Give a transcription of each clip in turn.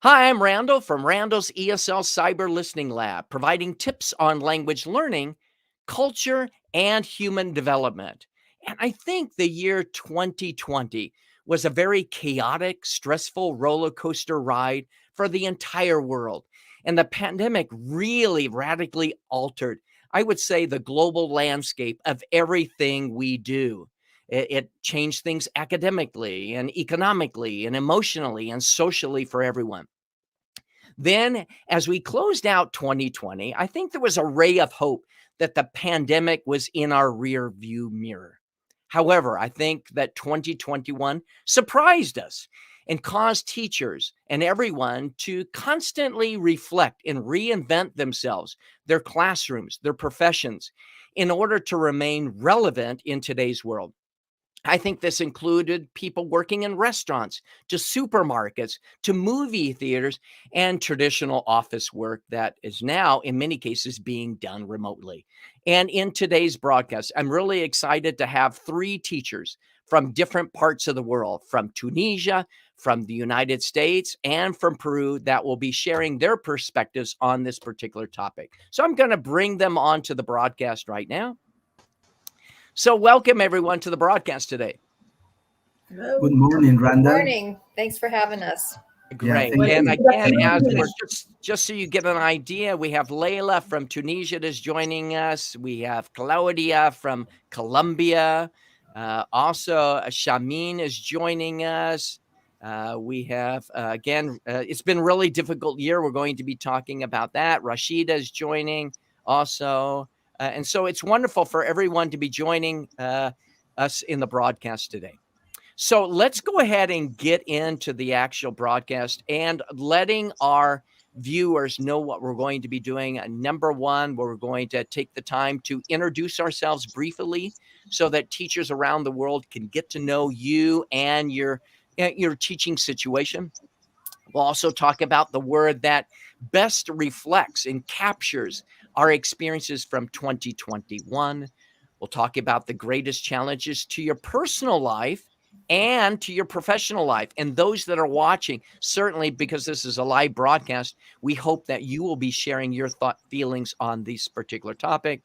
Hi, I'm Randall from Randall's ESL Cyber Listening Lab, providing tips on language learning, culture, and human development. And I think the year 2020 was a very chaotic, stressful roller coaster ride for the entire world. And the pandemic really radically altered, I would say, the global landscape of everything we do. It changed things academically and economically and emotionally and socially for everyone. Then, as we closed out 2020, I think there was a ray of hope that the pandemic was in our rear view mirror. However, I think that 2021 surprised us and caused teachers and everyone to constantly reflect and reinvent themselves, their classrooms, their professions, in order to remain relevant in today's world. I think this included people working in restaurants, to supermarkets, to movie theaters, and traditional office work that is now, in many cases, being done remotely. And in today's broadcast, I'm really excited to have three teachers from different parts of the world, from Tunisia, from the United States, and from Peru, that will be sharing their perspectives on this particular topic. So I'm going to bring them onto the broadcast right now. So, welcome everyone to the broadcast today. Hello. Good morning, Good Randall. morning. Thanks for having us. Great. Thank And you. again, as Yes. we're just so you get an idea, we have Layla from Tunisia that's joining us. We have Claudia from Colombia. Also, Shamin is joining us. We have, again, it's been a really difficult year. We're going to be talking about that. Rashida is joining also. And so it's wonderful for everyone to be joining us in the broadcast today. So let's go ahead and get into the actual broadcast and letting our viewers know what we're going to be doing. Number one, we're going to take the time to introduce ourselves briefly so that teachers around the world can get to know you and your teaching situation. We'll also talk about the word that best reflects and captures our experiences from 2021. We'll talk about the greatest challenges to your personal life and to your professional life. And those that are watching, certainly because this is a live broadcast, we hope that you will be sharing your feelings on this particular topic.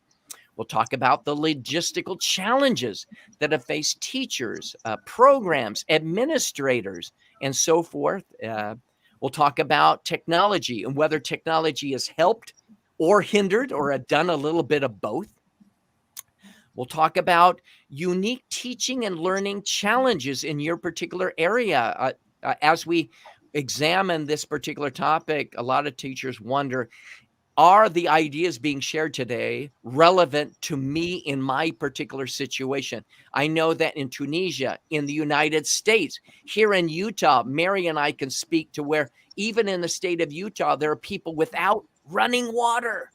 We'll talk about the logistical challenges that have faced teachers, programs, administrators, and so forth. We'll talk about technology and whether technology has helped or hindered or done a little bit of both. We'll talk about unique teaching and learning challenges in your particular area. As we examine this particular topic, a lot of teachers wonder, are the ideas being shared today relevant to me in my particular situation? I know that in Tunisia, in the United States, here in Utah, Mary and I can speak to where even in the state of Utah, there are people without running water.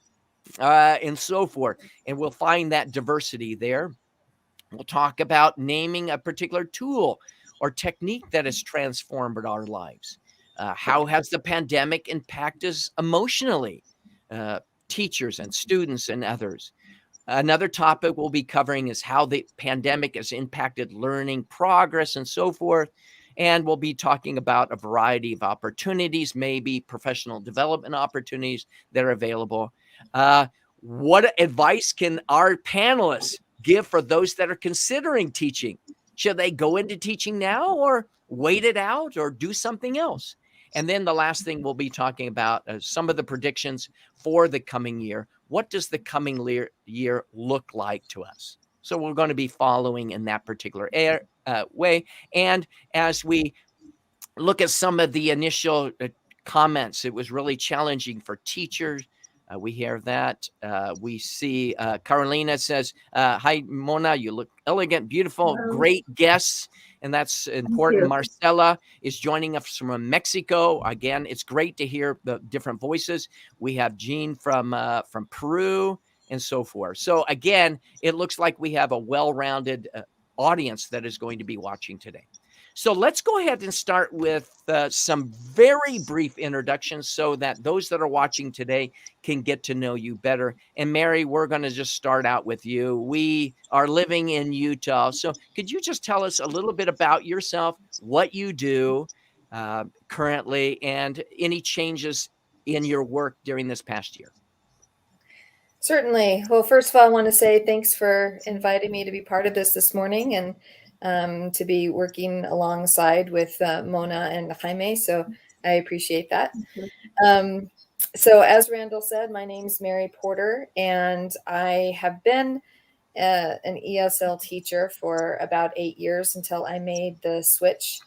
And so forth. And we'll find that diversity there. We'll talk about naming a particular tool or technique that has transformed our lives. How has the pandemic impacted us emotionally? Teachers and students and others. Another topic we'll be covering is how the pandemic has impacted learning progress and so forth. And we'll be talking about a variety of opportunities, maybe professional development opportunities that are available. What advice can our panelists give for those that are considering teaching? Should they go into teaching now or wait it out or do something else? And then the last thing we'll be talking about some of the predictions for the coming year. What does the coming year look like to us? So we're going to be following in that particular way. And as we look at some of the initial comments, it was really challenging for teachers. We hear that. We see Carolina says, hi, Mouna, you look elegant, beautiful, great guests. And that's important. Marcela is joining us from Mexico. Again, it's great to hear the different voices. We have Jean from Peru and so forth. So again, it looks like we have a well-rounded audience that is going to be watching today. So let's go ahead and start with some very brief introductions so that those that are watching today can get to know you better. And Mary, we're going to just start out with you. We are living in Utah. So could you just tell us a little bit about yourself, what you do, currently, and any changes in your work during this past year? Certainly. Well, first of all, I want to say thanks for inviting me to be part of this morning and to be working alongside with Mona and Jaime. So I appreciate that. So as Randall said, my name's Mary Porter, and I have been an ESL teacher for about 8 years until I made the switch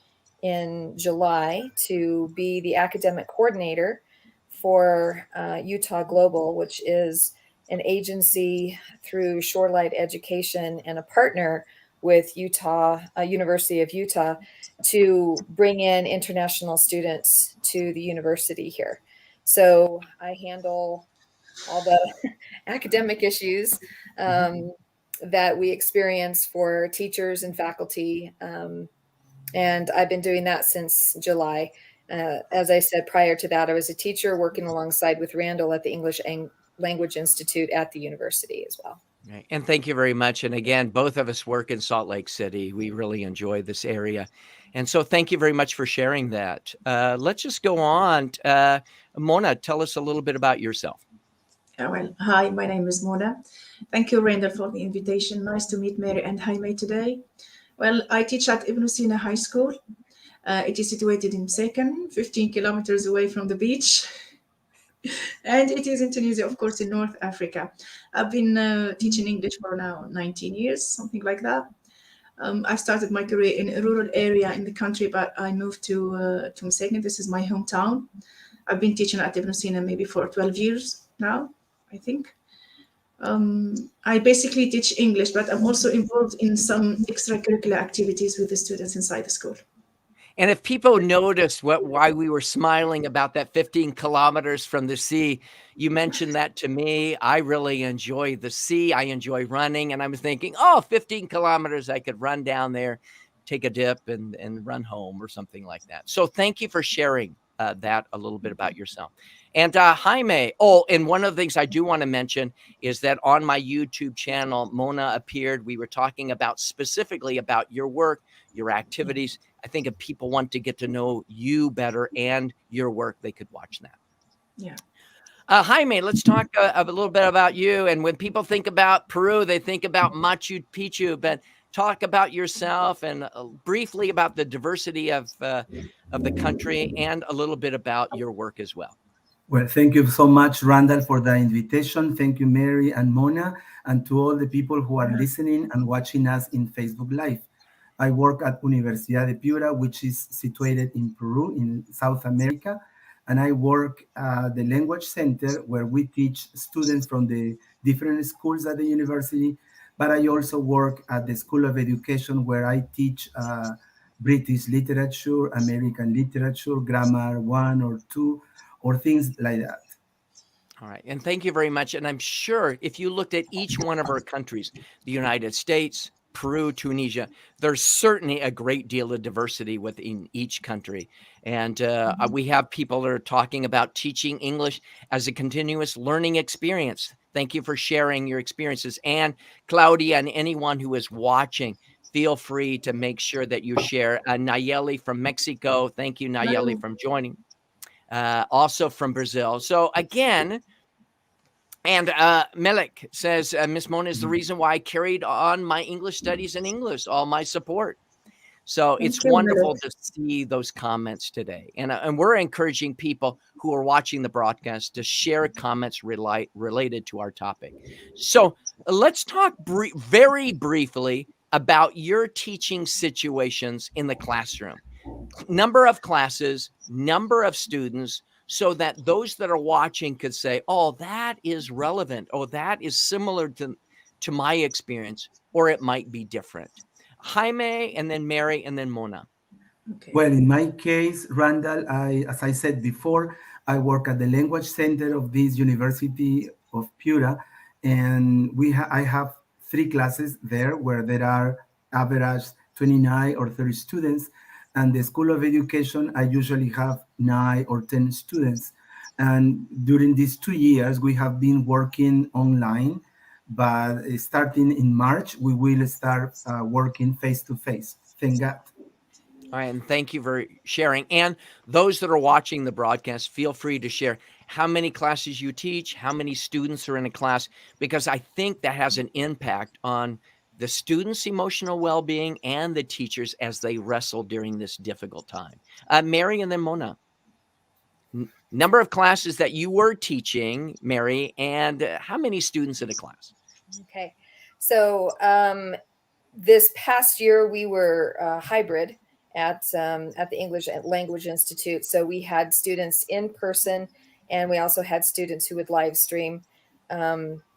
in July to be the academic coordinator for Utah Global, which is an agency through Shorelight Education and a partner with University of Utah, to bring in international students to the university here. So I handle all the academic issues that we experience for teachers and faculty. And I've been doing that since July. As I said, prior to that, I was a teacher working alongside with Randall at the English Language Institute at the university as well. Right. And thank you very much. And again, both of us work in Salt Lake City. We really enjoy this area. And so thank you very much for sharing that. Let's just go on. Mona, tell us a little bit about yourself. Well, hi, my name is Mouna. Thank you, Randall, for the invitation. Nice to meet Mary and Jaime today. Well, I teach at Ibnou Sina High School. It is situated in Msaken, 15 kilometers away from the beach. And it is in Tunisia, of course, in North Africa. I've been teaching English for now 19 years, something like that. I started my career in a rural area in the country, but I moved to Msaken. This is my hometown. I've been teaching at Ibnou Sina maybe for 12 years now, I think. I basically teach English, but I'm also involved in some extracurricular activities with the students inside the school. And if people noticed why we were smiling about that 15 kilometers from the sea, you mentioned that to me. I really enjoy the sea. I enjoy running. And I was thinking, 15 kilometers, I could run down there, take a dip and run home or something like that. So thank you for sharing that a little bit about yourself. And Jaime, and one of the things I do want to mention is that on my YouTube channel, Mona appeared. We were talking about specifically about your work, your activities. I think if people want to get to know you better and your work, they could watch that. Yeah. Jaime, let's talk a little bit about you. And when people think about Peru, they think about Machu Picchu, but talk about yourself and briefly about the diversity of the country and a little bit about your work as well. Well, thank you so much, Randall, for the invitation. Thank you, Mary and Mona, and to all the people who are listening and watching us in Facebook Live. I work at Universidad de Piura, which is situated in Peru, in South America, and I work at the Language Center, where we teach students from the different schools at the university, but I also work at the School of Education, where I teach British literature, American literature, grammar 1 or 2, or things like that. All right. And thank you very much. And I'm sure if you looked at each one of our countries, the United States, Peru, Tunisia, there's certainly a great deal of diversity within each country. And we have people that are talking about teaching English as a continuous learning experience. Thank you for sharing your experiences. And Claudia and anyone who is watching, feel free to make sure that you share. Nayeli from Mexico. Thank you, Nayeli, from joining. Also from Brazil. So again, and Melik says, Miss Mona is the reason why I carried on my English studies in English, all my support. So it's wonderful to see those comments today. And we're encouraging people who are watching the broadcast to share comments related to our topic. So let's talk very briefly about your teaching situations in the classroom. Number of classes, number of students, so that those that are watching could say, that is relevant. That is similar to my experience, or it might be different. Jaime, and then Mary, and then Mona. Okay. Well, in my case, Randall, as I said before, I work at the Language Center of this University of Piura, and I have 3 classes there where there are average 29 or 30 students. And the School of Education, I usually have 9 or 10 students. And during these 2 years, we have been working online, but starting in March, we will start working face-to-face. Thank God. All right, and thank you for sharing. And those that are watching the broadcast, feel free to share how many classes you teach, how many students are in a class, because I think that has an impact on the students' emotional well-being and the teachers as they wrestle during this difficult time. Mary and then Mouna. Number of classes that you were teaching, Mary, and how many students in a class? Okay. So this past year we were hybrid at the English Language Institute. So we had students in person, and we also had students who would live stream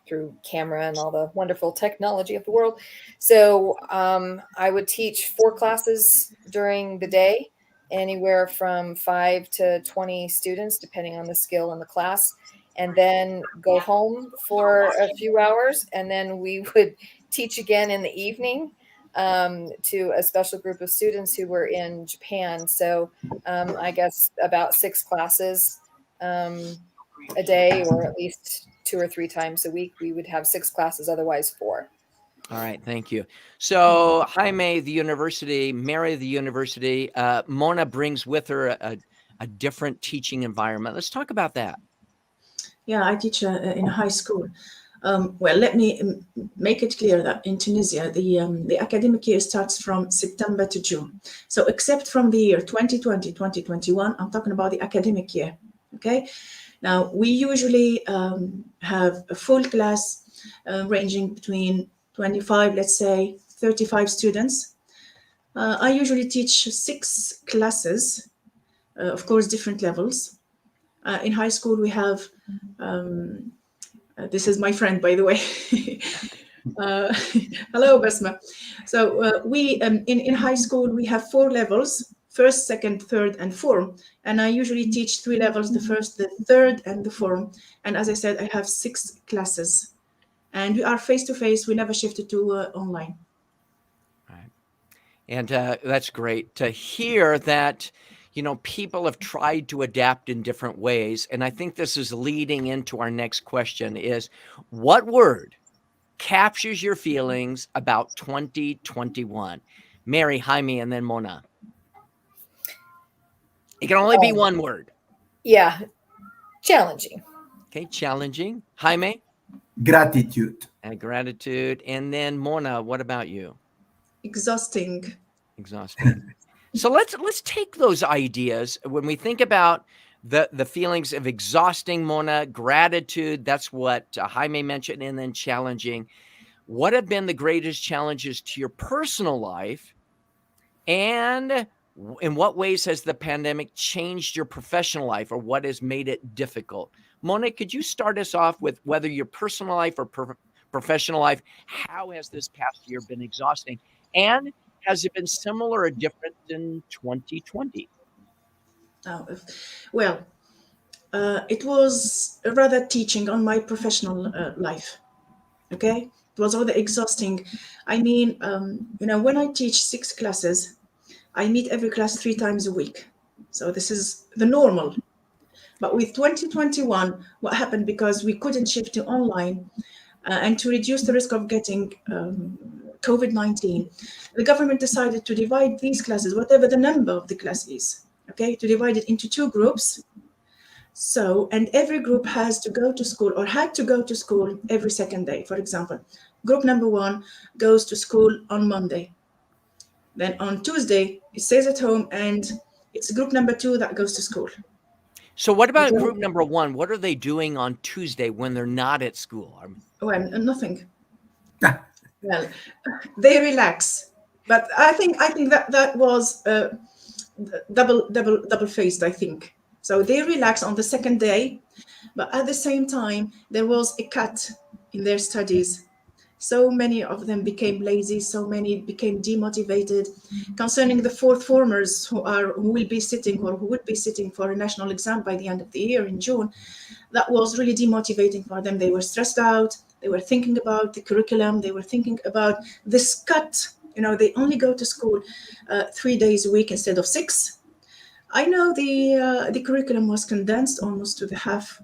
through camera and all the wonderful technology of the world. So I would teach 4 classes during the day, anywhere from 5 to 20 students, depending on the skill in the class, and then go home for a few hours. And then we would teach again in the evening to a special group of students who were in Japan. So I guess about 6 classes a day, or at least 2 or 3 times a week. We would have 6 classes, otherwise 4. All right, thank you. So Jaime, the university, Mary, the university, Mouna brings with her a different teaching environment. Let's talk about that. Yeah, I teach in a high school. Well, let me make it clear that in Tunisia, the academic year starts from September to June. So except from the year 2020, 2021, I'm talking about the academic year, okay? Now, we usually have a full class ranging between 25, let's say, 35 students. I usually teach 6 classes, of course, different levels. In high school, we have, this is my friend, by the way. Hello, Basma. So we, in high school, we have 4 levels, first, second, third, and form. And I usually teach 3 levels, the first, the third, and the form. And as I said, I have 6 classes. And we are face-to-face. We never shifted to online. Right. And that's great to hear that, you know, people have tried to adapt in different ways. And I think this is leading into our next question is, what word captures your feelings about 2021? Mary, Jaime, and then Mouna. It can only be one word. Yeah, challenging. Okay, challenging. Jaime? Gratitude. And gratitude. And then Mouna, what about you? Exhausting. Exhausting. So let's take those ideas when we think about the feelings of exhausting, Mouna, gratitude. That's what Jaime mentioned, and then challenging. What have been the greatest challenges to your personal life, and in what ways has the pandemic changed your professional life, or what has made it difficult? Mouna, could you start us off with whether your personal life or professional life, how has this past year been exhausting? And has it been similar or different in 2020? Well, it was rather teaching on my professional life. Okay, it was rather exhausting. I mean, you know, when I teach 6 classes, I meet every class 3 times a week. So this is the normal. But with 2021, what happened, because we couldn't shift to online and to reduce the risk of getting COVID-19, the government decided to divide these classes, whatever the number of the class is, okay, to divide it into 2 groups. So, and every group has to go to school, or had to go to school every second day. For example, group number 1 goes to school on Monday. Then on Tuesday, it stays at home, and it's group number 2 that goes to school. So what about group number 1? What are they doing on Tuesday when they're not at school? Well, nothing. Well, they relax. But I think that was double faced, I think. So they relax on the second day, but at the same time, there was a cut in their studies. So many of them became lazy, so many became demotivated. Concerning the 4th formers who would be sitting for a national exam by the end of the year in June, that was really demotivating for them. They were stressed out. They were thinking about the curriculum. They were thinking about this cut. You know, they only go to school 3 days a week instead of 6. I know the curriculum was condensed almost to the half,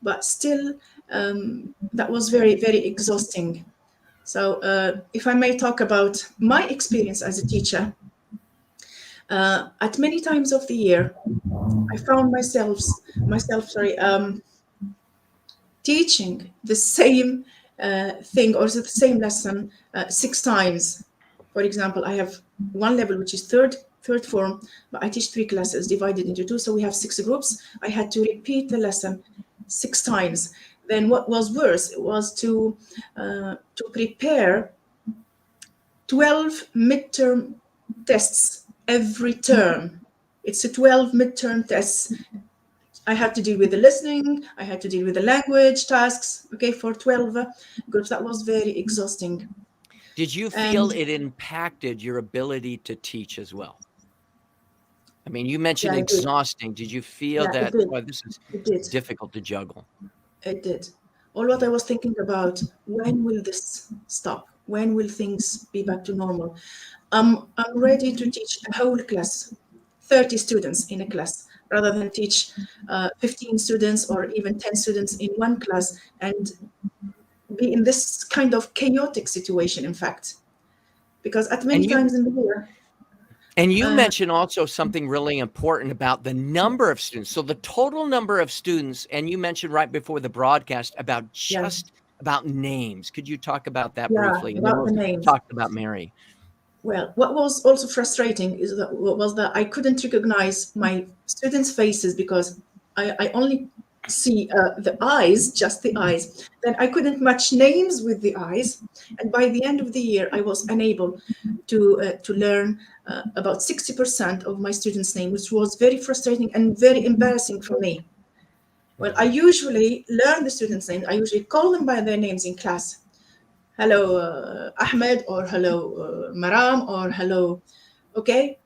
but still, that was very, very exhausting. So if I may talk about my experience as a teacher, At many times of the year, I found myself, teaching the same thing or the same lesson 6 times. For example, I have one level which is third form, but I teach 3 classes divided into 2, so we have 6 groups. I had to repeat the lesson 6 times. Then what was worse was to prepare 12 midterm tests every term. It's a 12 midterm tests. I had to deal with the listening, I had to deal with the language tasks, okay, for 12 groups. That was very exhausting. Did you feel it impacted your ability to teach as well? I mean, you mentioned exhausting. Did you feel that, boy, this is difficult to juggle? It did. All what I was thinking about, when will this stop? When will things be back to normal? I'm ready to teach a whole class, 30 students in a class, rather than teach 15 students or even 10 students in one class and be in this kind of chaotic situation, in fact. Because at many times in the year. And you mentioned also something really important about the number of students. So the total number of students, and you mentioned right before the broadcast about about names. Could you talk about that briefly? About the names. Talked about Mary. Well, what was also frustrating was that I couldn't recognize my students' faces because I only see the eyes, just the eyes. Then I couldn't match names with the eyes, and by the end of the year, I was unable to learn about 60% of my students' names, which was very frustrating and very embarrassing for me. Well, I usually learn the students' names. I usually call them by their names in class. Hello, Ahmed, or hello, Maram, or hello, okay?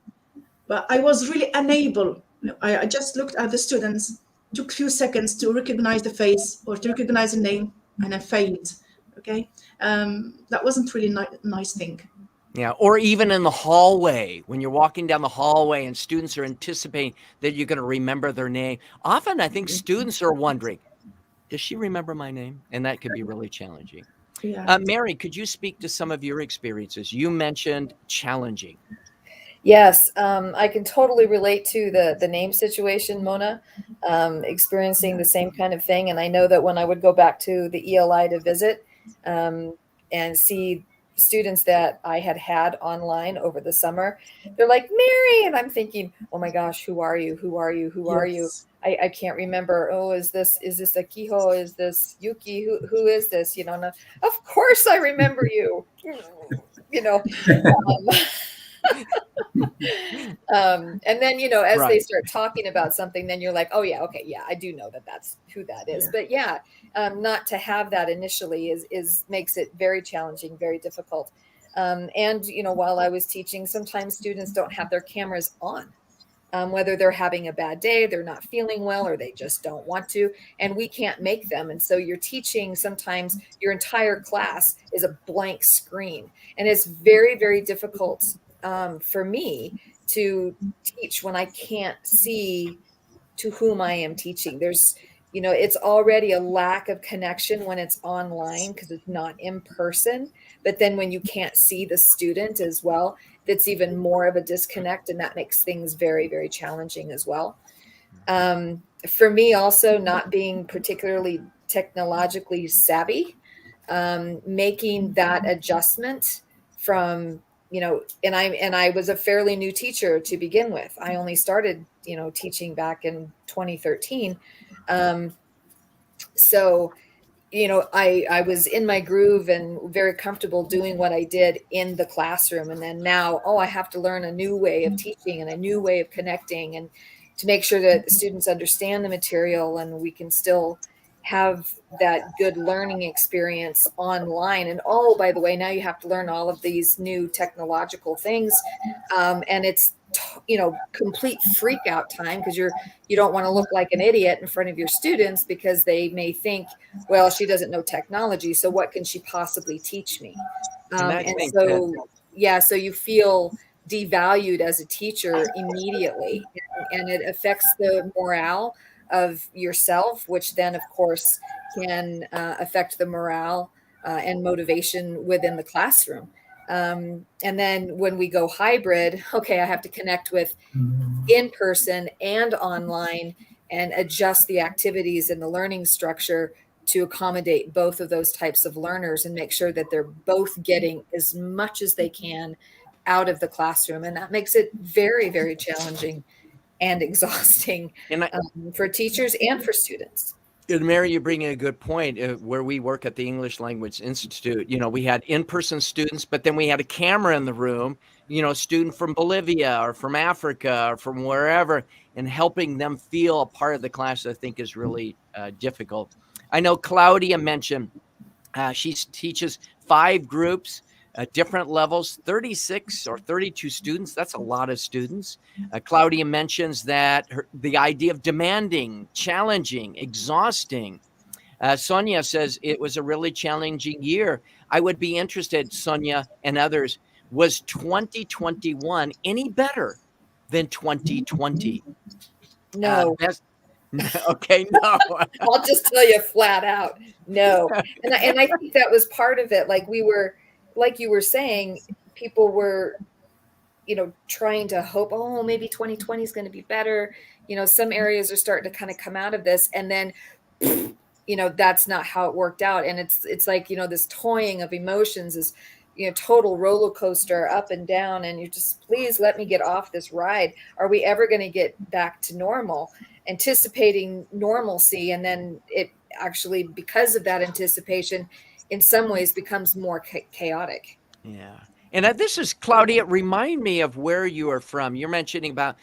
But I was really unable. I just looked at the students, took a few seconds to recognize the face or to recognize the name, and I failed, okay? That wasn't really nice thing. Yeah, or even in the hallway, when you're walking down the hallway and students are anticipating that you're going to remember their name. Often I think students are wondering, does she remember my name? And that could be really challenging. Yeah. Mary, could you speak to some of your experiences? You mentioned challenging. Yes, I can totally relate to the name situation, Mouna, experiencing the same kind of thing. And I know that when I would go back to the ELI to visit and see students that I had online over the summer, they're like, Mary, and I'm thinking, oh my gosh, who are you? Who are you? Who are you? I can't remember. Oh, is this Akiho? Is this Yuki? Who is this? You know, and of course I remember you. You know. And then, you know, as they start talking about something, then you're like, oh yeah, okay, yeah, I do know that that's who that is. But yeah, not to have that initially is makes it very challenging, very difficult. And you know, while I was teaching, sometimes students don't have their cameras on. Whether they're having a bad day, they're not feeling well, or they just don't want to, and we can't make them. And so you're teaching, sometimes your entire class is a blank screen, and it's very, very difficult for me to teach when I can't see to whom I am teaching. There's, you know, it's already a lack of connection when it's online because it's not in person. But then when you can't see the student as well, that's even more of a disconnect, and that makes things very, very challenging as well. For me, also not being particularly technologically savvy, making that adjustment from, you know, and I was a fairly new teacher to begin with. I only started, you know, teaching back in 2013. So, you know, I was in my groove and very comfortable doing what I did in the classroom. And then now, I have to learn a new way of teaching and a new way of connecting, and to make sure that the students understand the material and we can still have that good learning experience online. And by the way, now you have to learn all of these new technological things. And it's, you know, complete freak out time, because you don't want to look like an idiot in front of your students, because they may think, well, she doesn't know technology, so what can she possibly teach me? And so, yeah, so you feel devalued as a teacher immediately, and it affects the morale of yourself, which then, of course, can affect the morale and motivation within the classroom. And then when we go hybrid, okay, I have to connect with in person and online and adjust the activities and the learning structure to accommodate both of those types of learners and make sure that they're both getting as much as they can out of the classroom. And that makes it very, very challenging and exhausting for teachers and for students. And Mary, you're bringing a good point. Where we work at the English Language Institute, we had in-person students, but then we had a camera in the room, a student from Bolivia or from Africa or from wherever, and helping them feel a part of the class, I think, is really difficult. I know Claudia mentioned she teaches 5 groups, different levels, 36 or 32 students. That's a lot of students. Claudia mentions that the idea of demanding, challenging, exhausting. Sonia says it was a really challenging year. I would be interested, Sonia and others, was 2021 any better than 2020? No. Okay, no. I'll just tell you flat out, no. And I think that was part of it. Like you were saying, people were, trying to hope, oh, maybe 2020 is going to be better. Some areas are starting to kind of come out of this, and then, that's not how it worked out. And it's like, this toying of emotions is, total roller coaster up and down. And you just, please let me get off this ride. Are we ever going to get back to normal? Anticipating normalcy, and then it actually, because of that anticipation, in some ways becomes more chaotic. Yeah. And this is, Claudia, remind me of where you are from. You're mentioning about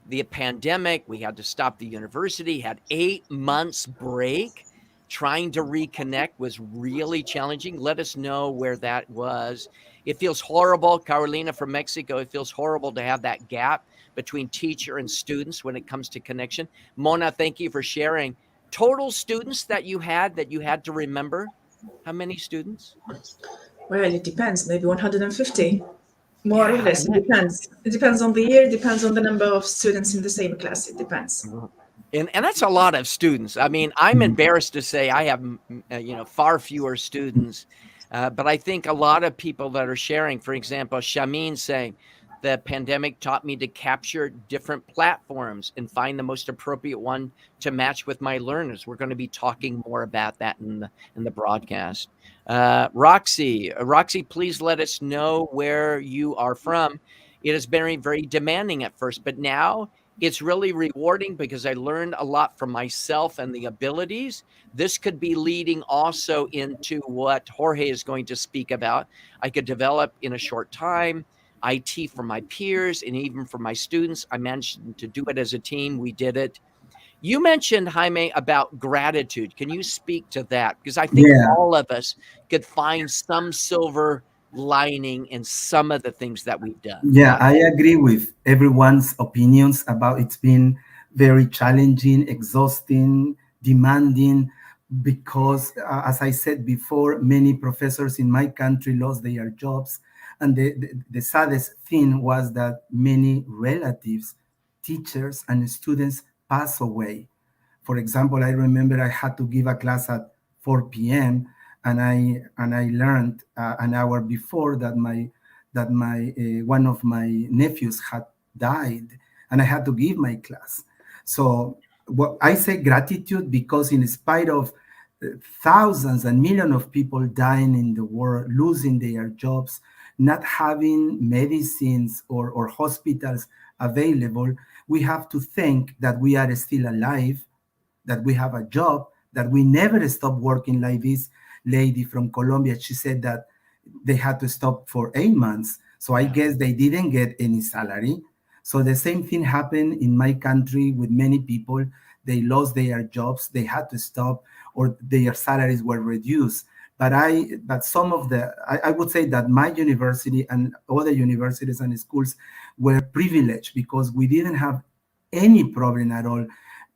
the pandemic. We had to stop the university, had 8 months break. Trying to reconnect was really challenging. Let us know where that was. It feels horrible. Carolina from Mexico, it feels horrible to have that gap between teacher and students when it comes to connection. Mouna, thank you for sharing. Total students that you had to remember, how many students? Well, it depends, maybe 150, more or less. It depends. It depends on the year, it depends on the number of students in the same class. It depends. And that's a lot of students. I mean, I'm embarrassed to say I have, far fewer students, but I think a lot of people that are sharing, for example, Shamin saying, the pandemic taught me to capture different platforms and find the most appropriate one to match with my learners. We're going to be talking more about that in the broadcast. Roxy, please let us know where you are from. It has been very demanding at first, but now it's really rewarding because I learned a lot from myself and the abilities. This could be leading also into what Jorge is going to speak about. I could develop in a short time IT for my peers and even for my students. I managed to do it as a team. We did it. You mentioned, Jaime, about gratitude. Can you speak to that? Because I think all of us could find some silver lining in some of the things that we've done. Yeah, I agree with everyone's opinions about it's been very challenging, exhausting, demanding, because as I said before, many professors in my country lost their jobs. And the saddest thing was that many relatives, teachers, and students passed away. For example, I remember I had to give a class at 4 p.m. and I learned an hour before that my one of my nephews had died, and I had to give my class. So what I say gratitude, because in spite of thousands and millions of people dying in the world, losing their jobs, not having medicines or hospitals available, we have to think that we are still alive, that we have a job, that we never stop working. Like this lady from Colombia, she said that they had to stop for 8 months. So I guess they didn't get any salary. So the same thing happened in my country with many people. They lost their jobs, they had to stop, or their salaries were reduced. But some of I would say that my university and other universities and schools were privileged because we didn't have any problem at all.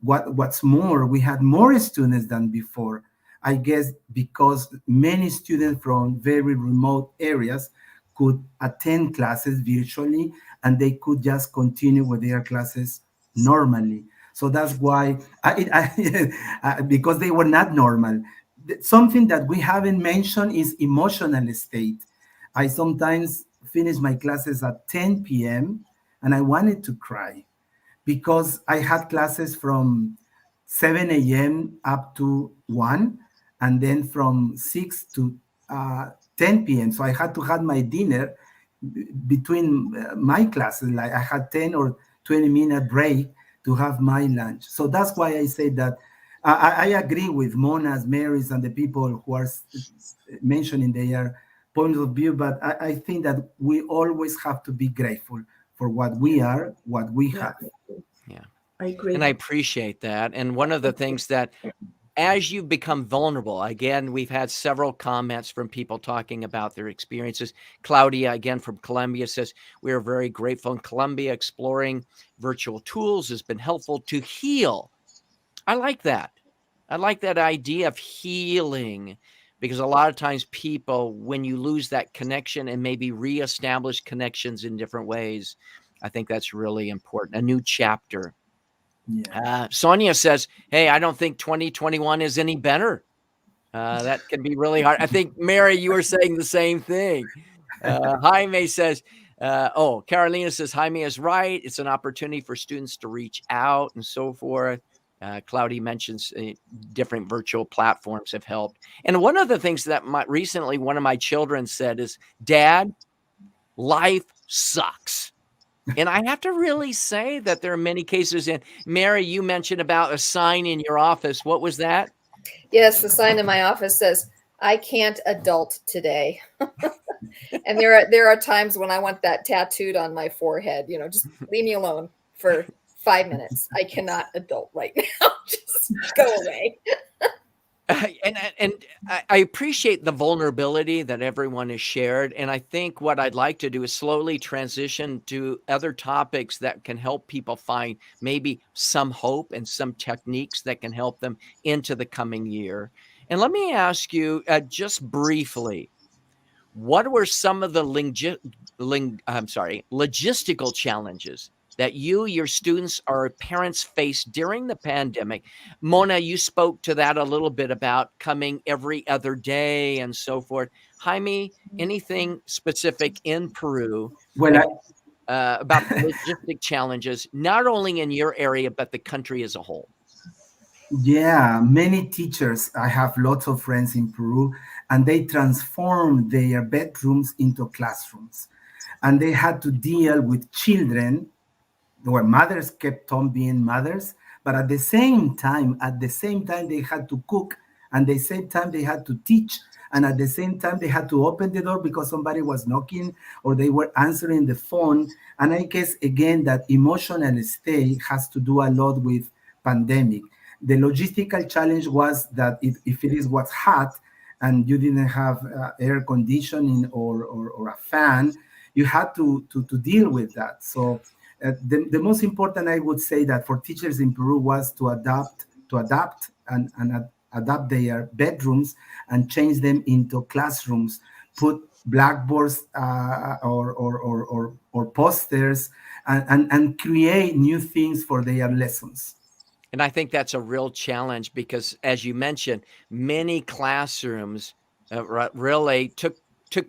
What's more, we had more students than before. I guess because many students from very remote areas could attend classes virtually and they could just continue with their classes normally. So that's why, because they were not normal. Something that we haven't mentioned is emotional state. I sometimes finish my classes at 10 p.m. and I wanted to cry because I had classes from 7 a.m. up to 1, and then from 6 to 10 p.m. So I had to have my dinner between my classes. Like I had 10 or 20-minute break to have my lunch. So that's why I say that I agree with Mona's, Mary's, and the people who are mentioning their point of view, but I think that we always have to be grateful for what we are, what we have. Yeah. I agree. And I appreciate that. And one of the things that, as you become vulnerable, again, we've had several comments from people talking about their experiences. Claudia, again, from Colombia, says, we are very grateful in Colombia. Exploring virtual tools has been helpful to heal. I like that. I like that idea of healing, because a lot of times people, when you lose that connection and maybe reestablish connections in different ways, I think that's really important. A new chapter. Yeah. Sonia says, hey, I don't think 2021 is any better. That can be really hard. I think, Mary, you were saying the same thing. Jaime says, Carolina says, Jaime is right. It's an opportunity for students to reach out and so forth. Claudia mentions different virtual platforms have helped. And one of the things that recently one of my children said is, Dad, life sucks. And I have to really say that there are many cases. And Mary, you mentioned about a sign in your office. What was that? Yes, the sign in my office says, I can't adult today. And there are times when I want that tattooed on my forehead, just leave me alone for 5 minutes. I cannot adult right now. Just go away. And I appreciate the vulnerability that everyone has shared. And I think what I'd like to do is slowly transition to other topics that can help people find maybe some hope and some techniques that can help them into the coming year. And let me ask you just briefly, what were some of the logistical challenges that you, your students, or parents faced during the pandemic? Mouna, you spoke to that a little bit about coming every other day and so forth. Jaime, anything specific in Peru Well, about the logistic challenges, not only in your area, but the country as a whole? yeah, many teachers, I have lots of friends in Peru, and they transformed their bedrooms into classrooms. And they had to deal with children where mothers kept on being mothers, but at the same time, they had to cook, and at the same time they had to teach, and at the same time they had to open the door because somebody was knocking or they were answering the phone. And I guess again that emotional state has to do a lot with pandemic. The logistical challenge was that if it was hot and you didn't have air conditioning or a fan, you had to deal with that. So the most important, I would say, that for teachers in Peru was to adapt and adapt their bedrooms and change them into classrooms, put blackboards or posters, and create new things for their lessons. And I think that's a real challenge because, as you mentioned, many classrooms really took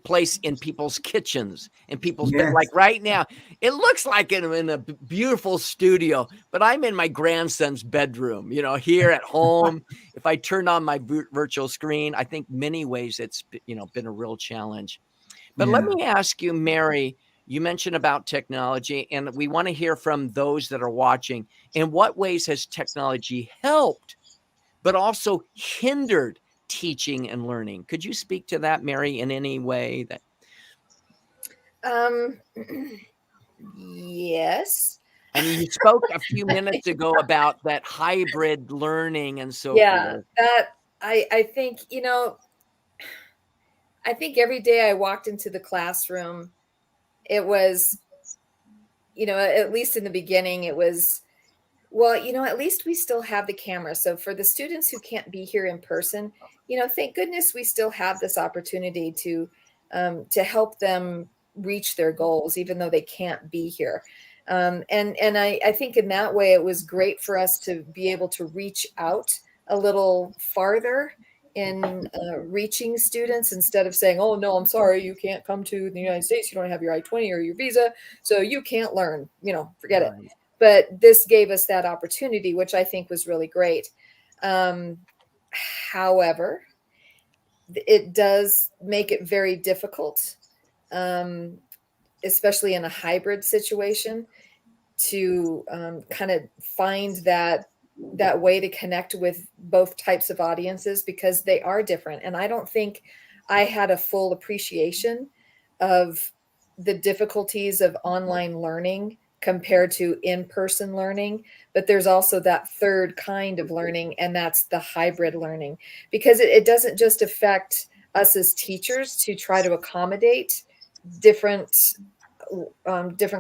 place in people's kitchens and people's bed. Yes. Like right now, it looks like I'm in a beautiful studio, but I'm in my grandson's bedroom, here at home. If I turn on my virtual screen, I think many ways it's, been a real challenge. But let me ask you, Mary, you mentioned about technology, and we want to hear from those that are watching. In what ways has technology helped, but also hindered teaching and learning? Could you speak to that, Mary, in any way? Yes. I mean, you spoke a few minutes ago about that hybrid learning and so forth. That I think, I think every day I walked into the classroom, it was, at least in the beginning, it was, well, at least we still have the camera. So for the students who can't be here in person, thank goodness we still have this opportunity to help them reach their goals, even though they can't be here. And I think in that way, it was great for us to be able to reach out a little farther in reaching students instead of saying, oh, no, I'm sorry, you can't come to the United States. You don't have your I-20 or your visa, so you can't learn, forget it. But this gave us that opportunity, which I think was really great. However, it does make it very difficult, especially in a hybrid situation, to kind of find that way to connect with both types of audiences, because they are different. And I don't think I had a full appreciation of the difficulties of online learning compared to in-person learning. But there's also that third kind of learning, and that's the hybrid learning, because it doesn't just affect us as teachers to try to accommodate different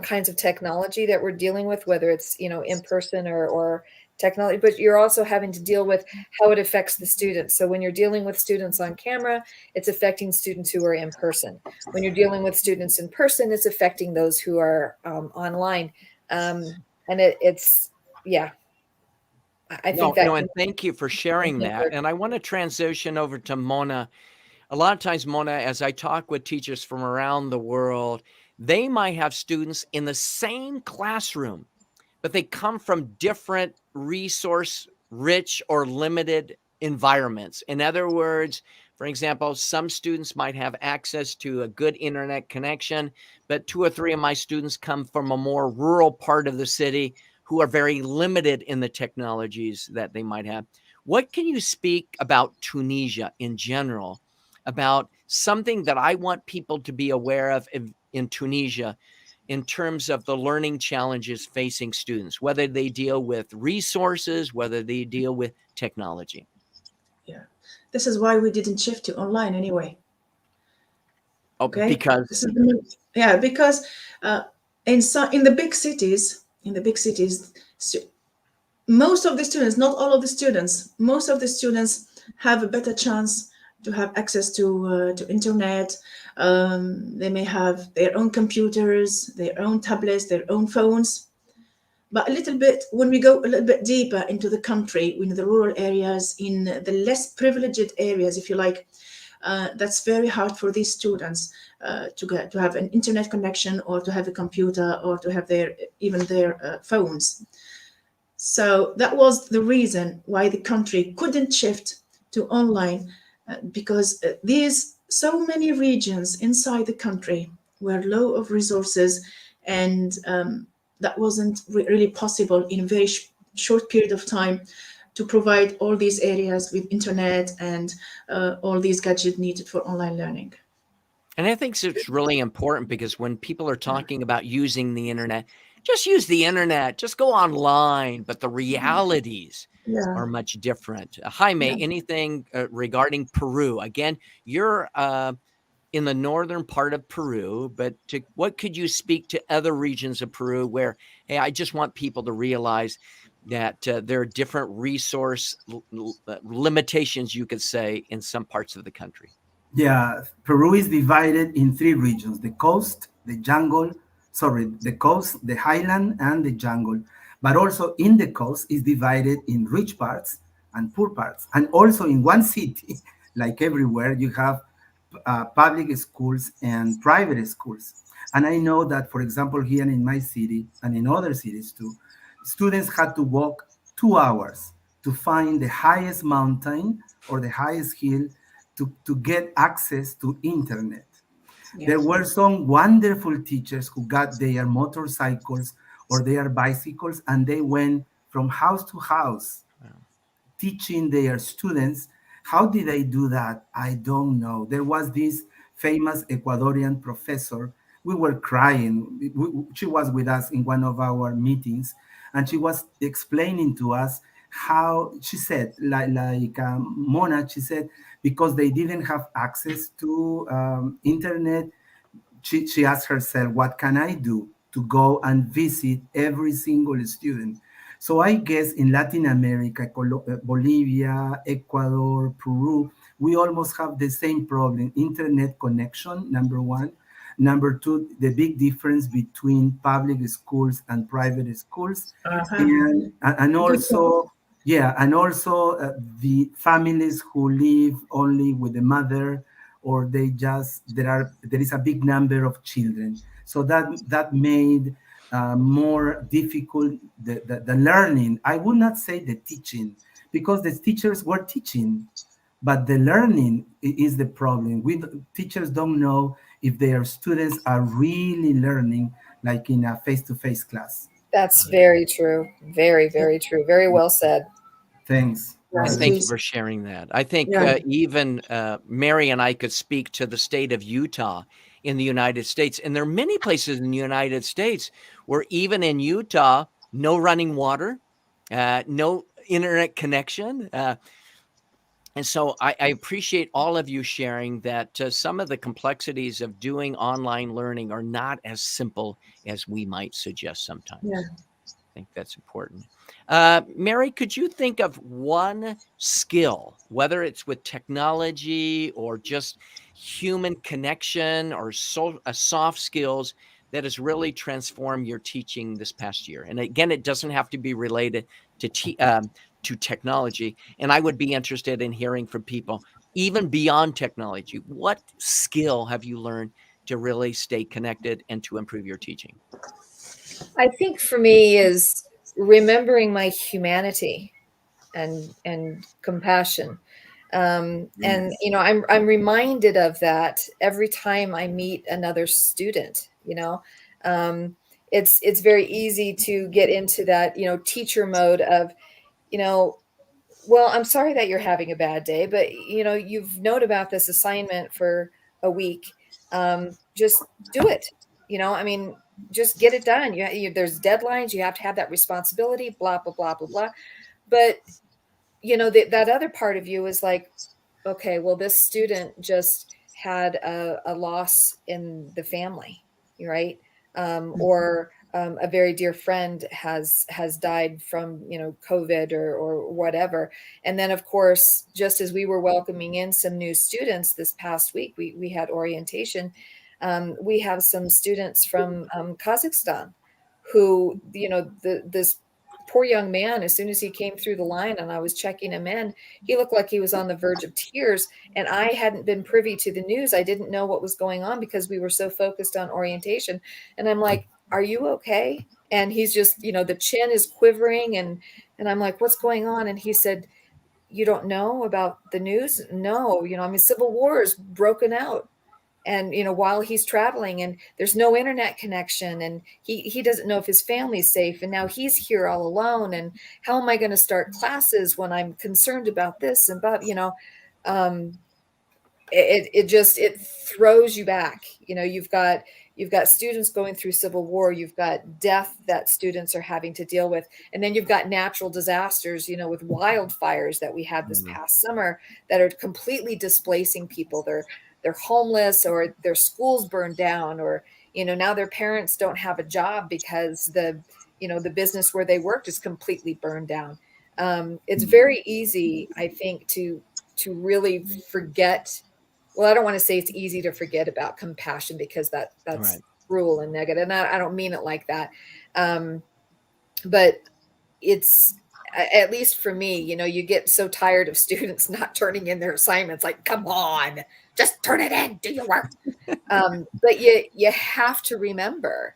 kinds of technology that we're dealing with, whether it's in person or technology, but you're also having to deal with how it affects the students. So when you're dealing with students on camera, it's affecting students who are in person. When you're dealing with students in person, it's affecting those who are online. And it's I think that. And thank you for sharing that. And I want to transition over to Mouna. A lot of times, Mouna, as I talk with teachers from around the world, they might have students in the same classroom, but they come from different resource-rich or limited environments. In other words, for example, some students might have access to a good internet connection, but 2 or 3 of my students come from a more rural part of the city who are very limited in the technologies that they might have. What can you speak about Tunisia in general, about something that I want people to be aware of in Tunisia in terms of the learning challenges facing students, whether they deal with resources, whether they deal with technology? Yeah, this is why we didn't shift to online anyway. Okay, because because in the big cities, most of the students, not all of the students, most of the students have a better chance to have access to internet. They may have their own computers, their own tablets, their own phones. But when we go a little bit deeper into the country, in the rural areas, in the less privileged areas, if you like, that's very hard for these students to have an internet connection, or to have a computer, or to have their phones. So that was the reason why the country couldn't shift to online, because these so many regions inside the country were low of resources, and that wasn't really possible in a very short period of time to provide all these areas with internet and all these gadgets needed for online learning. And I think it's really important, because when people are talking about using the internet, just use the internet, just go online. But the realities are much different. Jaime, anything regarding Peru? Again, you're in the northern part of Peru, but what could you speak to other regions of Peru where, hey, I just want people to realize that there are different resource limitations, you could say, in some parts of the country? Yeah, Peru is divided in 3 regions: the coast, the coast, the highland, and the jungle. But also in the coast is divided in rich parts and poor parts. And also in one city, like everywhere, you have public schools and private schools. And I know that, for example, here in my city and in other cities too, students had to walk 2 hours to find the highest mountain or the highest hill to get access to internet. Yes. There were some wonderful teachers who got their motorcycles or their bicycles, and they went from house to house teaching their students. How did they do that? I don't know. There was this famous Ecuadorian professor. We were crying. She was with us in one of our meetings, and she was explaining to us how, she said, Mona, she said, because they didn't have access to internet, she asked herself, what can I do to go and visit every single student? So I guess in Latin America, Bolivia, Ecuador, Peru, we almost have the same problem: internet connection, number one. Number two, the big difference between public schools and private schools. And also Yeah, and also the families who live only with the mother, or there is a big number of children. So that made more difficult the learning. I would not say the teaching, because the teachers were teaching, but the learning is the problem. Teachers don't know if their students are really learning, like in a face-to-face class. That's very true. Very, very true. Very well said. Thanks. And Yes, thank it you is. for sharing that. I think Yeah. even Mary and I could speak to the state of Utah in the United States. And there are many places in the United States where even in Utah, no running water, no internet connection. And so I appreciate all of you sharing that some of the complexities of doing online learning are not as simple as we might suggest sometimes. Yeah. I think that's important. Mary, could you think of one skill, whether it's with technology or just human connection or soft skills, that has really transformed your teaching this past year? And again, it doesn't have to be related to technology. And I would be interested in hearing from people, even beyond technology. What skill have you learned to really stay connected and to improve your teaching? I think for me is remembering my humanity and compassion. And you know, I'm reminded of that every time I meet another student. You know, it's very easy to get into that, you know, teacher mode of, you know, well, I'm sorry that you're having a bad day, but you know, you've known about this assignment for a week. Just do it. You know, I mean, just get it done. There's deadlines. You have to have that responsibility. Blah blah blah blah blah. But you know, that other part of you is like, okay, well, this student just had a loss in the family, right? Or a very dear friend has died from, you know, COVID or whatever. And then, of course, just as we were welcoming in some new students this past week, we had orientation. We have some students from Kazakhstan who, you know, this poor young man, as soon as he came through the line and I was checking him in, he looked like he was on the verge of tears. And I hadn't been privy to the news. I didn't know what was going on because we were so focused on orientation. And I'm like, are you okay? And he's just, you know, the chin is quivering, and I'm like, what's going on? And he said, you don't know about the news? No, you know, I mean, civil war is broken out. And you know, while he's traveling and there's no internet connection, and he doesn't know if his family's safe, and now he's here all alone, and how am I going to start classes when I'm concerned about this and about, you know, it throws you back. You know, you've got students going through civil war, you've got death that students are having to deal with, and then you've got natural disasters, you know, with wildfires that we had this past summer that are completely displacing people. They're homeless, or their schools burned down, or, you know, now their parents don't have a job because the business where they worked is completely burned down. It's very easy, I think, to really forget. Well, I don't want to say it's easy to forget about compassion, because that's Right. cruel and negative. And I don't mean it like that. But it's, at least for me, you know, you get so tired of students not turning in their assignments. Like, come on, just turn it in, do your work. But you have to remember,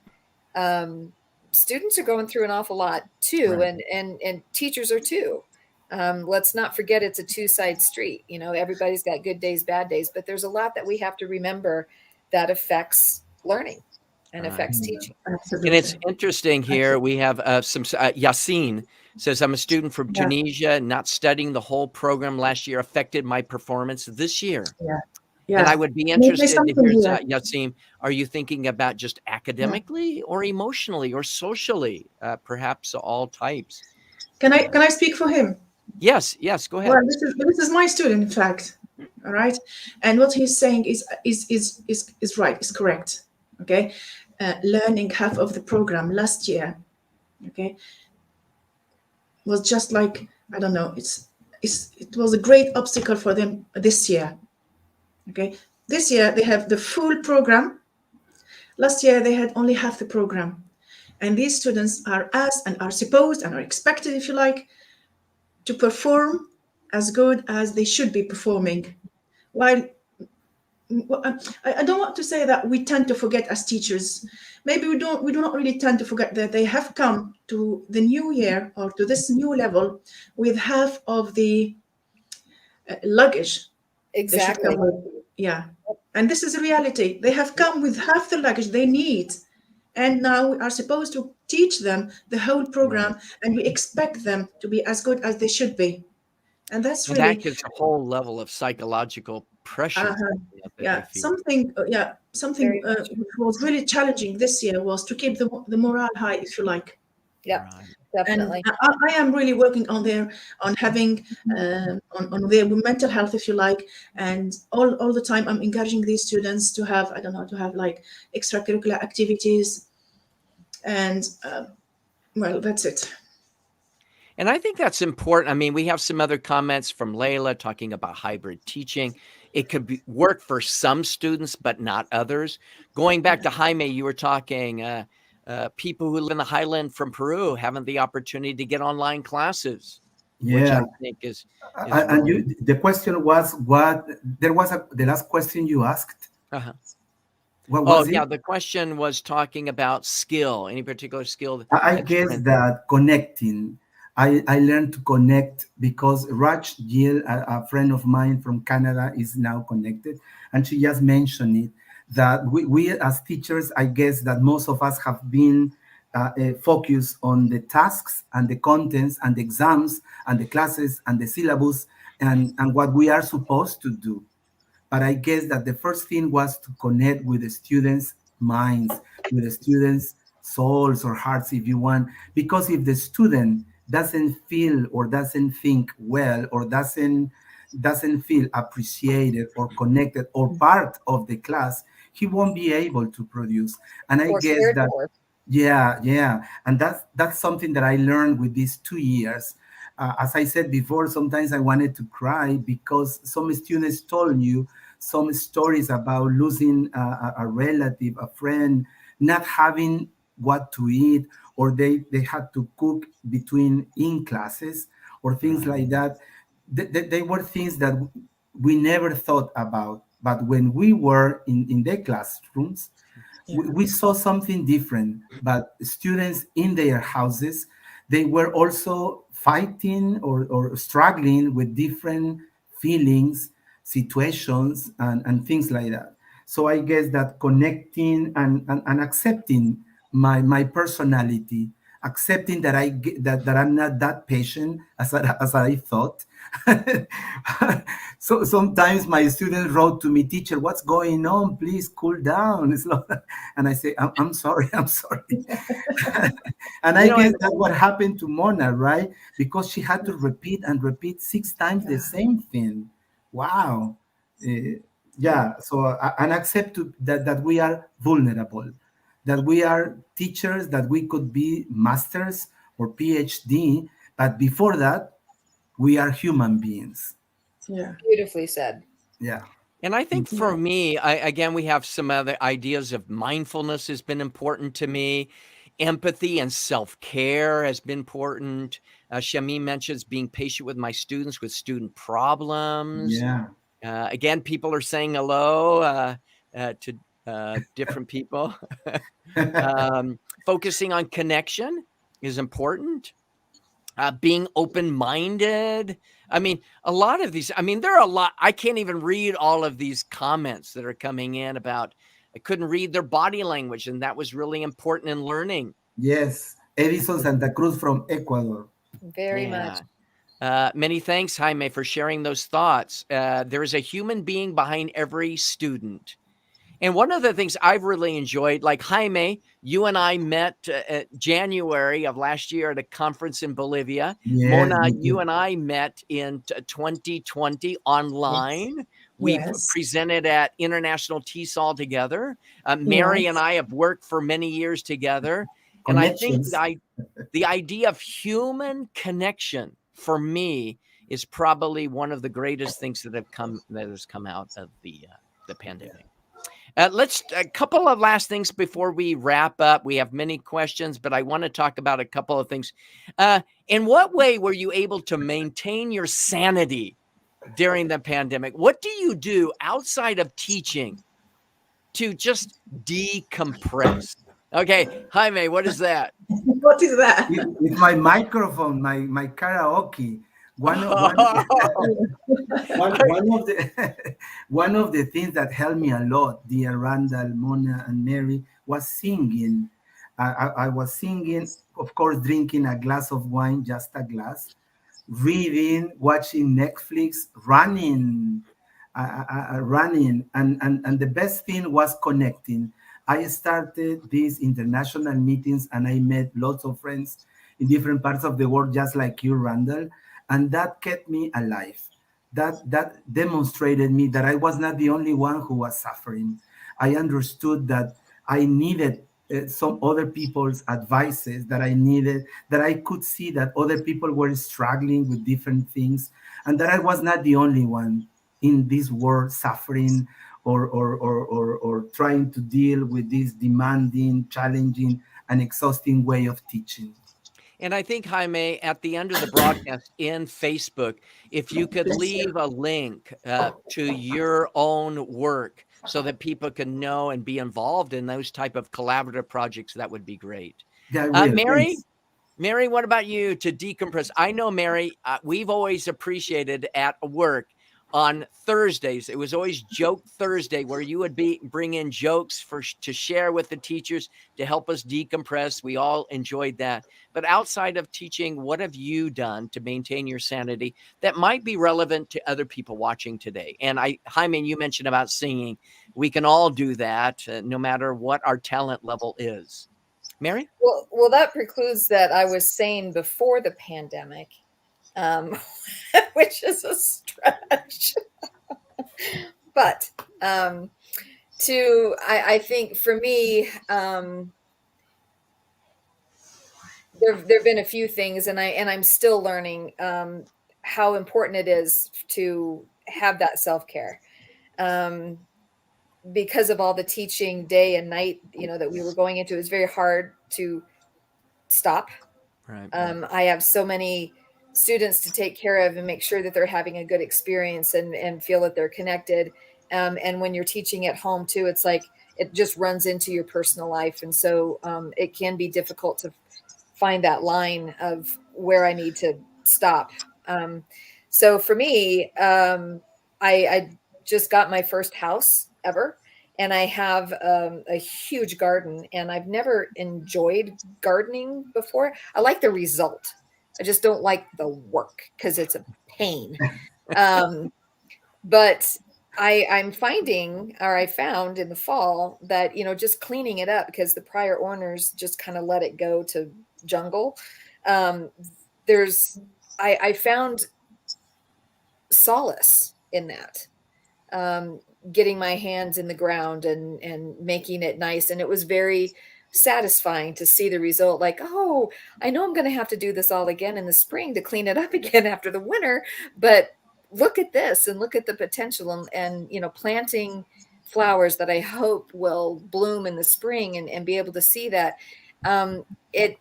students are going through an awful lot too, Right. and teachers are too. Let's not forget it's a two-side street. You know, everybody's got good days, bad days, but there's a lot that we have to remember that affects learning and affects teaching. And it's interesting here. We have some Yassine says, I'm a student from Tunisia, not studying the whole program last year affected my performance this year. Yeah. And I would be Can I say interested to something hear, here? Yassine, are you thinking about just academically or emotionally or socially, perhaps all types? Can I speak for him? Yes, go ahead. Well, this is my student, in fact. All right, and what he's saying is right, is correct. Okay, learning half of the program last year, okay, was just like, I don't know. It was a great obstacle for them this year. Okay, this year they have the full program. Last year they had only half the program, and these students are asked and are supposed and are expected, if you like, to perform as good as they should be performing. While I don't want to say that we tend to forget as teachers. Maybe we do not really tend to forget that they have come to the new year or to this new level with half of the luggage they should Exactly. come with. Yeah. And this is a reality. They have come with half the luggage they need. And now we are supposed to teach them the whole program, and we expect them to be as good as they should be. And that's And that really, gives a whole level of psychological pressure. That they yeah, feel. something Very much. which was really challenging this year was to keep the morale high, if you like. Yeah, Right. definitely. And I am really working on having on their mental health, if you like, and all the time I'm encouraging these students to have, I don't know, to have like extracurricular activities, and well, that's it. And I think that's important. I mean, we have some other comments from Layla talking about hybrid teaching. It could work for some students, but not others. Going back to Jaime, you were talking people who live in the highland from Peru having the opportunity to get online classes, which I Yeah. think is And really, the question was what? There was the last question you asked. uh-huh. What Oh, was it? yeah. The question was talking about skill, any particular skill I that guess strength. that connecting. I learned to connect because Raj Gill, a friend of mine from Canada, is now connected, and she just mentioned it that we as teachers, I guess that most of us have been focused on the tasks and the contents and the exams and the classes and the syllabus and what we are supposed to do. But I guess that the first thing was to connect with the students' minds, with the students' souls or hearts, if you want. Because if the student doesn't feel or doesn't think well or doesn't feel appreciated or connected or part of the class, he won't be able to produce. And I Or guess scared that more. yeah, and that's something that I learned with these 2 years. As I said before, sometimes I wanted to cry because some students told you some stories about losing a relative, a friend, not having what to eat, or they had to cook between in classes, or things like that. They were things that we never thought about. But when we were in the classrooms, we saw something different. But students in their houses, they were also fighting or struggling with different feelings, situations, and things like that. So I guess that connecting and accepting my personality, accepting that that I'm not that patient as I thought. So sometimes my students wrote to me, teacher, what's going on? Please cool down. It's not, and I say, I'm sorry, I'm sorry. And I guess that's what happened to Mona, right? Because she had to repeat and repeat 6 times the same thing. Wow. Yeah. So and accept that we are vulnerable, that we are teachers, that we could be masters or PhD, but before that, we are human beings. Yeah. Beautifully said. Yeah. And I think for me, again, we have some other ideas of mindfulness has been important to me. Empathy and self-care has been important. Shamim mentions being patient with my students with student problems. Yeah. Again, people are saying hello to different people. Focusing on connection is important. Being open-minded. I mean, a lot of these, I mean, there are a lot. I can't even read all of these comments that are coming in about, I couldn't read their body language, and that was really important in learning. Yes. Edison Santa Cruz from Ecuador. Very much. Many thanks, Jaime, for sharing those thoughts. There is a human being behind every student. And one of the things I've really enjoyed, like Jaime, you and I met January of last year at a conference in Bolivia. Yes, Mona, we you do. and I met in 2020 online. We Yes. presented at International TESOL together. Mary and Yes. I have worked for many years together. And I think Connections. the idea of human connection for me is probably one of the greatest things that has come out of the pandemic. Let's a couple of last things before we wrap up. We have many questions, but I want to talk about a couple of things. In what way were you able to maintain your sanity during the pandemic? What do you do outside of teaching to just decompress? Okay, Jaime, what is that? What is that? With my microphone, my karaoke. One of the one of the things that helped me a lot, dear Randall, Mona, and Mary, was singing. I was singing, of course, drinking a glass of wine, just a glass, reading, watching Netflix, running, running, and the best thing was connecting. I started these international meetings, and I met lots of friends in different parts of the world, just like you, Randall, and that kept me alive. That demonstrated me that I was not the only one who was suffering. I understood that I needed some other people's advices, that I could see that other people were struggling with different things, and that I was not the only one in this world suffering or trying to deal with this demanding, challenging, and exhausting way of teaching. And I think, Jaime, at the end of the broadcast in Facebook, if you could leave a link to your own work so that people can know and be involved in those type of collaborative projects, that would be great. Yeah, I will. Mary, Thanks. Mary, what about you to decompress? I know, Mary, we've always appreciated at work on Thursdays. It was always Joke Thursday, where you would bring in jokes to share with the teachers to help us decompress. We all enjoyed that. But outside of teaching, what have you done to maintain your sanity that might be relevant to other people watching today? And Jaime, you mentioned about singing. We can all do that, no matter what our talent level is. Mary? Well, that precludes that I was sane before the pandemic, which is a stretch. But I think for me, there've been a few things, and I'm still learning how important it is to have that self-care. Because of all the teaching day and night, that we were going into, it's very hard to stop. Right. I have so many students to take care of and make sure that they're having a good experience and feel that they're connected. And when you're teaching at home too, it's like it just runs into your personal life. And so it can be difficult to find that line of where I need to stop. So for me, I just got my first house ever. And I have a huge garden, and I've never enjoyed gardening before. I like the result. I just don't like the work because it's a pain. But I found in the fall that, just cleaning it up, because the prior owners just kind of let it go to jungle. I found solace in that. Getting my hands in the ground and making it nice. And it was very satisfying to see the result. Like, oh, I know I'm going to have to do this all again in the spring to clean it up again after the winter, but look at this and look at the potential and planting flowers that I hope will bloom in the spring and be able to see that. It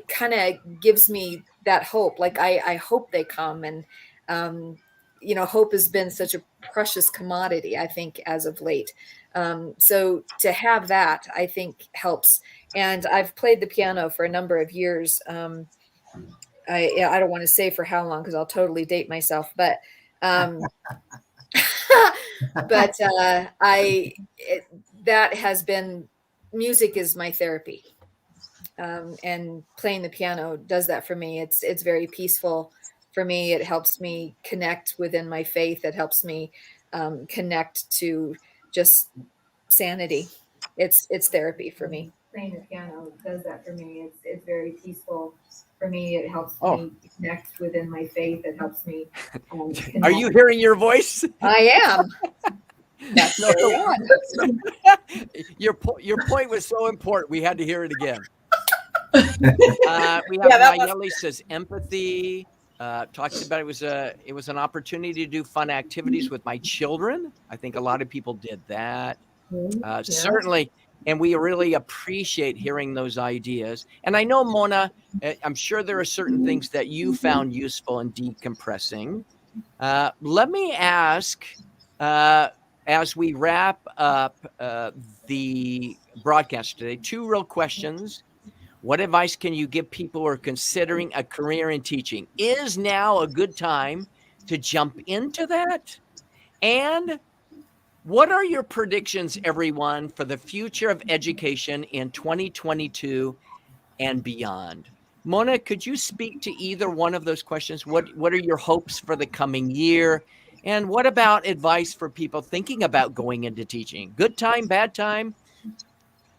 kind of gives me that hope. Like I hope they come, and hope has been such a precious commodity, I think, as of late. So to have that, I think, helps. And I've played the piano for a number of years. I don't want to say for how long, because I'll totally date myself, but that has been, music is my therapy. And playing the piano does that for me. It's very peaceful for me. It helps me connect within my faith. It helps me connect to just sanity. It's therapy for me. Playing the piano does that for me. It's very peaceful for me. It helps me connect within my faith. It helps me. Are you hearing your voice? I am. That's Your point was so important. We had to hear it again. We have Nayeli says empathy. Talks about it was an opportunity to do fun activities with my children. I think a lot of people did that. Yeah. Certainly. And we really appreciate hearing those ideas. And I know, Mona, I'm sure there are certain things that you found useful in decompressing. Let me ask, as we wrap up the broadcast today, two real questions. What advice can you give people who are considering a career in teaching? Is now a good time to jump into that? And what are your predictions, everyone, for the future of education in 2022 and beyond? Mona, could you speak to either one of those questions? What are your hopes for the coming year? And what about advice for people thinking about going into teaching? Good time, bad time?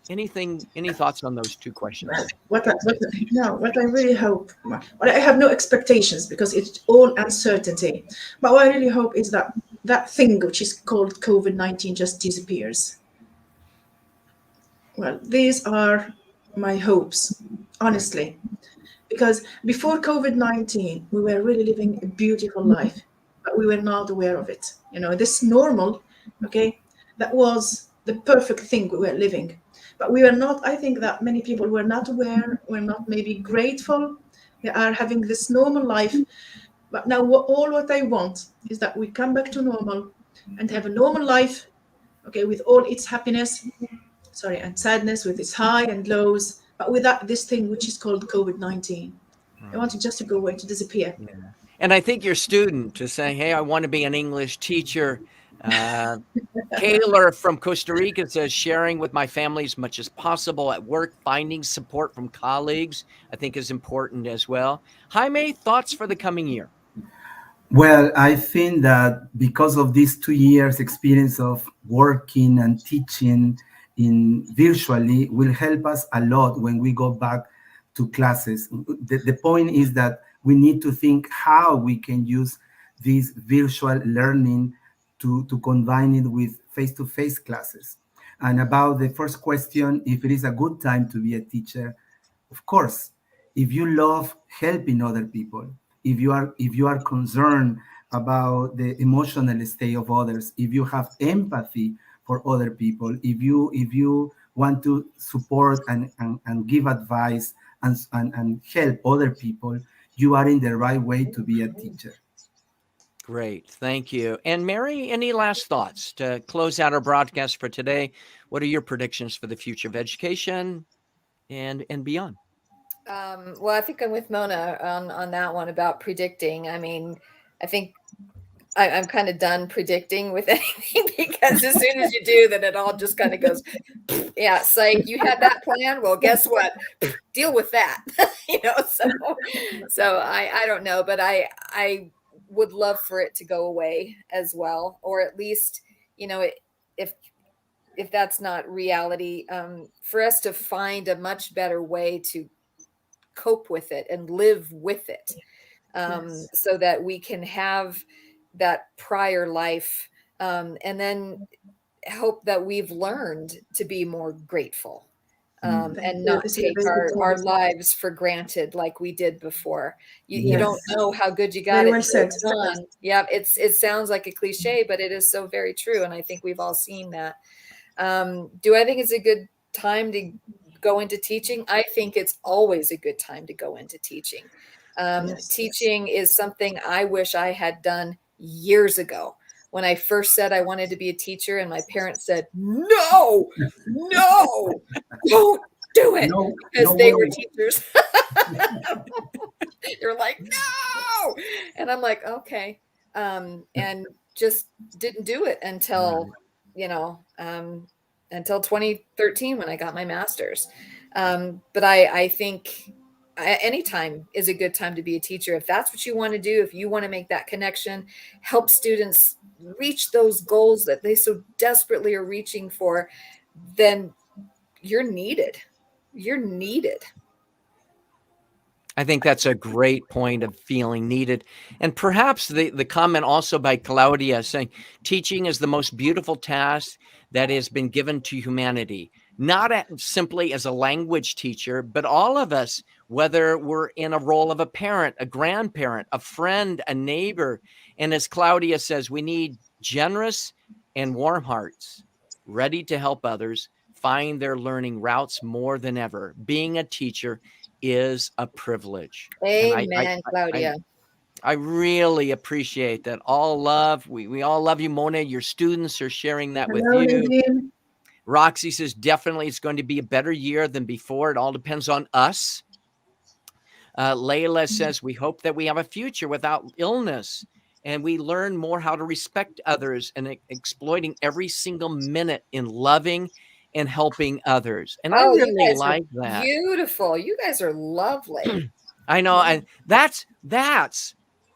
Any thoughts on those two questions? What I really hope, well, I have no expectations because it's all uncertainty. But what I really hope is that that thing which is called COVID-19 just disappears. Well, these are my hopes, honestly, because before COVID-19, we were really living a beautiful life, but we were not aware of it. You know, this normal, okay, that was the perfect thing we were living. But we were not, I think that many people were not aware, were not maybe grateful. They are having this normal life. But now all what I want is that we come back to normal and have a normal life, okay, with all its happiness, and sadness, with its high and lows, but without this thing which is called COVID-19. I want it just to go away, to disappear. Yeah. And I think your student to say, hey, I want to be an English teacher. Kayla from Costa Rica says, sharing with my family as much as possible at work, finding support from colleagues, I think is important as well. Jaime, thoughts for the coming year? Well, I think that because of these 2 years experience of working and teaching in virtually will help us a lot when we go back to classes. The point is that we need to think how we can use this virtual learning to combine it with face-to-face classes. And about the first question, if it is a good time to be a teacher, of course, if you love helping other people, if you are concerned about the emotional state of others, if you have empathy for other people, if you want to support and give advice and help other people, you are in the right way to be a teacher. Great, thank you. And Mary, any last thoughts to close out our broadcast for today? What are your predictions for the future of education and beyond? Well, I think I'm with Mona on that one about predicting. I mean, I think I'm kind of done predicting with anything because as soon as you do, then it all just kind of goes, yeah, psych, you had that plan. Well, guess what? Deal with that. So I don't know, but I would love for it to go away as well, or at least, if that's not reality, for us to find a much better way to cope with it and live with it, so that we can have that prior life, and then hope that we've learned to be more grateful, and not take our lives for granted like we did before. You don't know how good you got Very it well said. done. Yeah, it sounds like a cliche, but it is so very true, and I think we've all seen that. Do I think it's a good time to go into teaching? I think it's always a good time to go into teaching. Teaching is something I wish I had done years ago. When I first said I wanted to be a teacher and my parents said, no, don't do it, because they were teachers. You're like, no. And I'm like, okay. And just didn't do it until, until 2013 when I got my master's. But I think anytime is a good time to be a teacher. If that's what you want to do, if you want to make that connection, help students reach those goals that they so desperately are reaching for, then you're needed. You're needed. I think that's a great point of feeling needed. And perhaps the comment also by Claudia saying, teaching is the most beautiful task that has been given to humanity, not simply as a language teacher, but all of us, whether we're in a role of a parent, a grandparent, a friend, a neighbor. And as Claudia says, we need generous and warm hearts. ready to help others find their learning routes more than ever. Being a teacher is a privilege. Amen, Claudia. I really appreciate that. All love. We all love you, Mouna. Your students are sharing that with Hello, you. Nadine. Roxy says, definitely it's going to be a better year than before. It all depends on us. Layla says, we hope that we have a future without illness and we learn more how to respect others and exploiting every single minute in loving and helping others. And I really like that. Beautiful. You guys are lovely. I know. And that's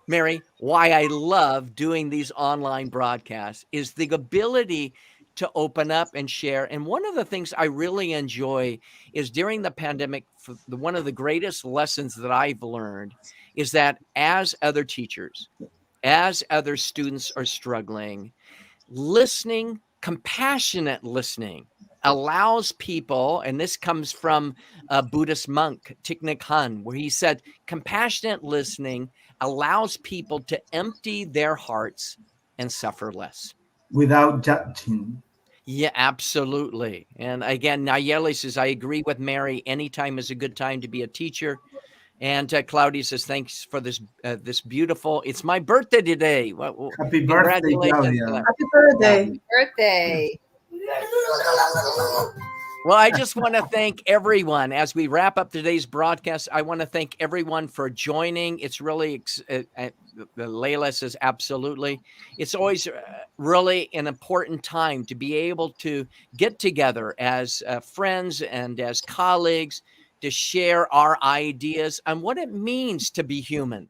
Mary, why I love doing these online broadcasts is the ability to open up and share. And one of the things I really enjoy is during the pandemic, one of the greatest lessons that I've learned is that as other teachers, as other students are struggling, listening, compassionate listening allows people, and this comes from a Buddhist monk, Thich Nhat Hanh, where he said, compassionate listening allows people to empty their hearts and suffer less. Without judging. Yeah, absolutely. And again, Nayeli says, I agree with Mary. Anytime is a good time to be a teacher. And Claudia says, thanks for this this beautiful, it's my birthday today. Happy birthday, Claudia. Happy birthday. Happy birthday. Well, I just want to thank everyone. As we wrap up today's broadcast, I want to thank everyone for joining. It's really, Layla says, absolutely. It's always really an important time to be able to get together as friends and as colleagues to share our ideas on what it means to be human.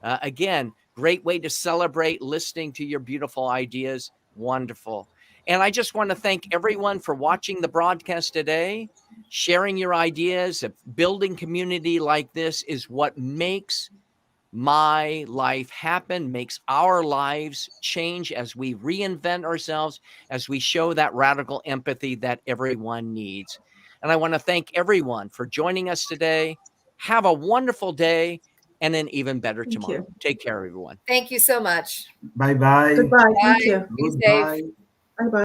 Again, great way to celebrate listening to your beautiful ideas. Wonderful. And I just want to thank everyone for watching the broadcast today, sharing your ideas. Building community like this is what makes my life happen, makes our lives change as we reinvent ourselves, as we show that radical empathy that everyone needs. And I want to thank everyone for joining us today. Have a wonderful day and an even better tomorrow. Take care, everyone. Thank you so much. Bye-bye. Goodbye. Thank Bye. you. Be safe. Goodbye. Bye-bye.